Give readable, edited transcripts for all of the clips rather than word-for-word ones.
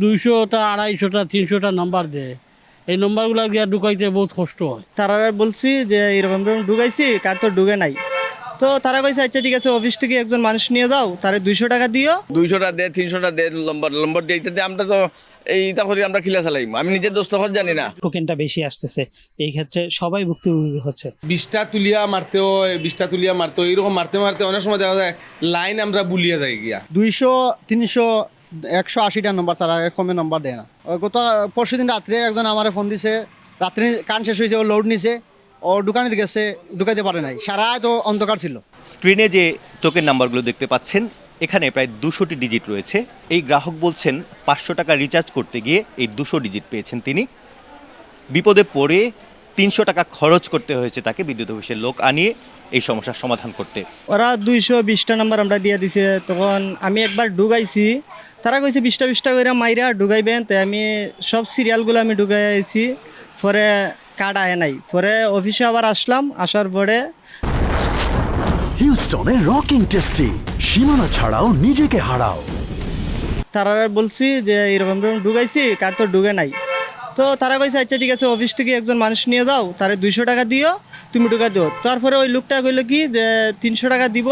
200টা 250টা 300টা number দেয়। এই নম্বরগুলো গিয়া ঢুকাইতে বহুত কষ্ট হয়। তারা বলছি যে এরকম এরকম ঢুকাইছি, কার তো ঢুকে নাই। তো তারা কইছে আচ্ছা ঠিক আছে, অফিস থেকে একজন মানুষ নিয়ে যাও, তারে 200 টাকা দিও। 200টা দে 300টা দে লম্বর লম্বর দিয়ে ইত্যাদি আমরা তো এইটা করি আমরা খিলা চালাইম আমি নিজের দোস্তখন জানি না। টোকেনটা বেশি আসতেছে, এই ক্ষেত্রে সবাই ভুক্তভোগী হচ্ছে। 20টা তুলিয়া মারতে হয়, 20টা তুলিয়া মারতে হয়, এরকম মারতে মারতে অনেক সময় দেখা যায় লাইন আমরা বুলিয়ে যাই গিয়া। 200, 300, 180টা নম্বর ছাড়া এর কমে নম্বর দেয় না। গত পরশু দিন রাত্রে একজন আমার ফোন দিছে, রাত্রে কান শেষ হয়েছে, ও লোড নিছে, ও দোকানে গেছে, ঢুকাইতে পারে নাই, সারা তো অন্ধকার ছিল। স্ক্রিনে যে টোকেন নাম্বারগুলো দেখতে পাচ্ছেন, এখানে প্রায় 200টি ডিজিট রয়েছে। এই গ্রাহক বলছেন 500 টাকা রিচার্জ করতে গিয়ে এই 200 ডিজিট পেয়েছেন তিনি। বিপদে পড়ে 300 টাকা খরচ করতে হয়েছে তাকে বিদ্যুৎ অফিসের লোক আনিয়ে এই সমস্যার সমাধান করতে। ওরা 220টা নাম্বার আমরা দিয়ে দিছে, তখন আমি একবার ঢুকাইছি, তারা কইছে 20টা করে মাইরা ঢুকাইবেন, তাই আমি সব সিরিয়ালগুলো আমি ঢুকাই আইছি। পরে কার্ড আয় নাই, পরে অফিসে আবার আসলাম, আসার পরে হিউস্টনে রকিং টেস্টি, সীমানা ছাড়াও নিজেকে হারাও। তারা বলছি যে এরকম এরকম ঢুকাইছি, কার তো ঢুকে নাই। তো তারা কইছে আচ্ছা ঠিক আছে, অফিস থেকে একজন মানুষ নিয়ে যাও, তারে 200 টাকা দিও, তুমি ঢুকাই দিও। তারপরে ওই লোকটা কইলো কি যে 300 টাকা দিব,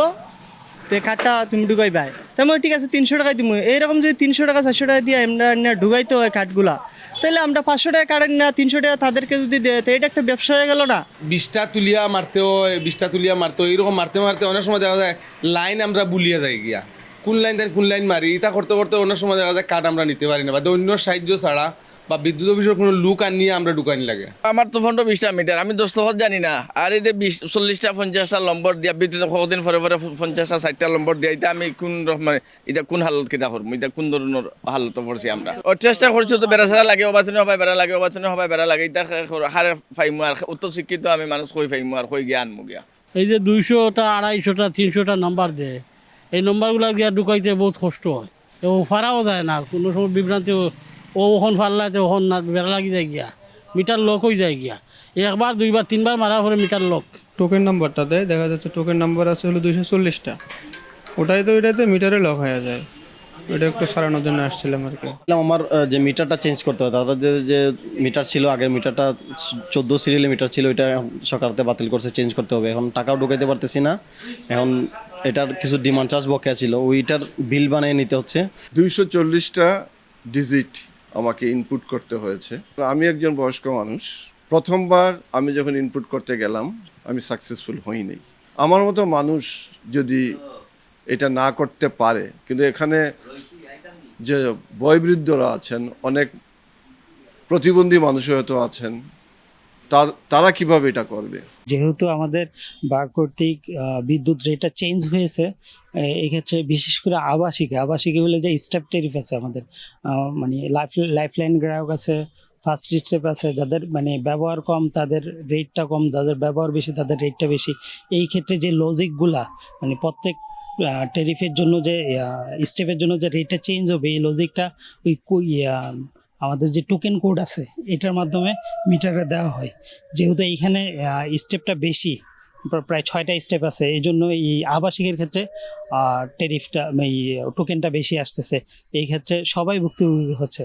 তো কার্ডটা তুমি ঢুকাই পাই। তেমন ঠিক আছে 300 টাকা দিব। এইরকম যদি 300 টাকা 400 টাকা দিয়ে আমরা ঢুকাইতে হয় কার্ডগুলা, তাহলে আমরা 500 টাকা কার্ড না 300 টাকা তাদেরকে যদি দেয়, তো এটা একটা ব্যবসা হয়ে গেল না। 20টা তুলিয়া মারতে হয়, 20টা তুলিয়া মারতে হয়, এরকম মারতে মারতে অনেক সময় দেখা যায় লাইন আমরা বুলিয়ে যাই গিয়া। কোন লাইন তার কোন লাইন মারি এটা করতে করতে অনেক সময় দেখা যায় কার্ড আমরা নিতে পারি না, বা অন্য সাহায্য ছাড়া বা বিদ্যুৎ অফিসের কোনো লুক আনিয়ে আমরা ঢুকানি লাগে। আমার তো ফোনটা 20টা মিটার আমি দোস্তখন জানি না। আর এই যে 40টা 50টা লম্বর দিয়া বিদ্যুৎ কতদিন পরে পরে 50টা 60টা লম্বর দিয়া, এটা আমি কোন রকম এটা কোন হালত কিতা করবো, এটা কোন ধরনের হালত পড়ছি আমরা। ও চেষ্টা করছি তো বেড়া ছাড়া লাগে, অবাচনে হবাই বেড়া লাগে, অবাচনে হবাই বেড়া লাগে, এটা হারে ফাইমু আর উচ্চ শিক্ষিত আমি মানুষ কই ফাইমু আর কই গিয়া আনমু গিয়া। এই যে 200টা 250টা 300টা নাম্বার দেয়, এই নম্বরগুলো গিয়া ঢুকাইতে বহুত কষ্ট হয়। ও ফারাও যায় না, কোনো সময় বিভ্রান্তি ও ওখান ফারলাতে ওখান না বেড়া লাগি যায় গিয়া, মিটার লক হয়ে যায় গিয়া। একবার 2বার 3বার মারার পরে মিটার লক। টোকেন নাম্বারটা দেয়, দেখা যাচ্ছে টোকেন নাম্বার আছে হলো 240টা, ওটাতে মিটারে লক হয়ে যায়। ওটা একটু সারানোর জন্য আসছিলাম আর কি। আমার যে মিটারটা চেঞ্জ করতে হয়, তাদের যে মিটার ছিল আগের মিটারটা 14 সিরিয়ালের মিটার ছিল, ওইটা সরকারতে বাতিল করছে, চেঞ্জ করতে হবে। এখন টাকাও ঢুকাইতে পারতেছি না, এখন এটার কিছু ডিমান্ড চার্জ বকেয়া ছিল, ওইটার বিল বানিয়ে নিতে হচ্ছে। 240টা ডিজিট আমাকে ইনপুট করতে হয়েছে। আমি একজন বয়স্ক মানুষ, প্রথমবার আমি যখন ইনপুট করতে গেলাম আমি সাকসেসফুল হইনি। আমার মতো মানুষ যদি এটা না করতে পারে, কিন্তু এখানে যে বয়োবৃদ্ধরা আছেন, অনেক প্রতিবন্ধী মানুষ হয়তো আছেন, তারা কিভাবে এটা করবে? যেহেতু আমাদের বার কর্তৃক বিদ্যুৎ রেটটা চেঞ্জ হয়েছে, এক্ষেত্রে বিশেষ করে আবাসিকে বলে যে স্টেপ টেরিফ আছে আমাদের, মানে লাইফলাইন গ্রাহক আছে, ফার্স্ট স্টেপ আছে, যাদের মানে ব্যবহার কম তাদের রেটটা কম, যাদের ব্যবহার বেশি তাদের রেটটা বেশি। এই ক্ষেত্রে যে লজিকগুলা মানে প্রত্যেক টেরিফের জন্য যে স্টেপের জন্য যে রেটটা চেঞ্জ হবে, এই লজিকটা ওই আমাদের যে টোকেন কোড আছে এটার মাধ্যমে মিটারে দেওয়া হয়। যেহেতু এইখানে স্টেপটা বেশি, প্রায় 6টা স্টেপ আছে, এই জন্য এই আবাসিকের ক্ষেত্রে টেরিফটা এই টোকেনটা বেশি আসতেছে, এই ক্ষেত্রে সবাই ভুক্তভোগী হচ্ছে।